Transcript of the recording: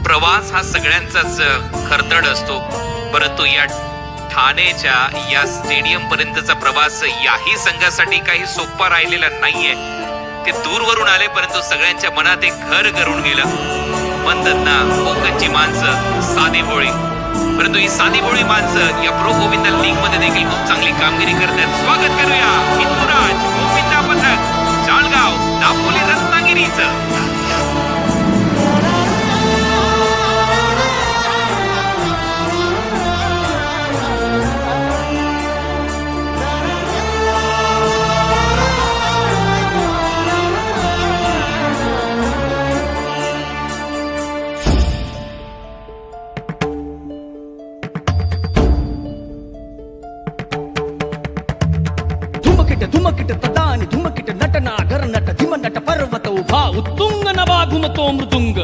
प्रवास हा सगळ्यांचाच खरतड असतो, परंतु या ठाणेच्या या स्टेडियम पर्यंतचा प्रवास याही संघासाठी काही सोपा राहिलेला नाहीये. ते दूरवरून आले, परंतु सगळ्यांच्या मनात एक घर करून गेलं. म्हणतात ना, कोकणची माणसं साधी भोळी, परंतु ही साधी भोळी माणसं या प्रो गोविंदा लीग मध्ये देखील खूप चांगली कामगिरी करतात. स्वागत करूया हिंदुराज गोविंदा पथक जाळगाव दापोली रत्नागिरीचं. धुमकिट तदानी धुमकिट नटना घर नट धिम नट पर्वत उभा उत्तुंग नवा घुमतो मृदुंग.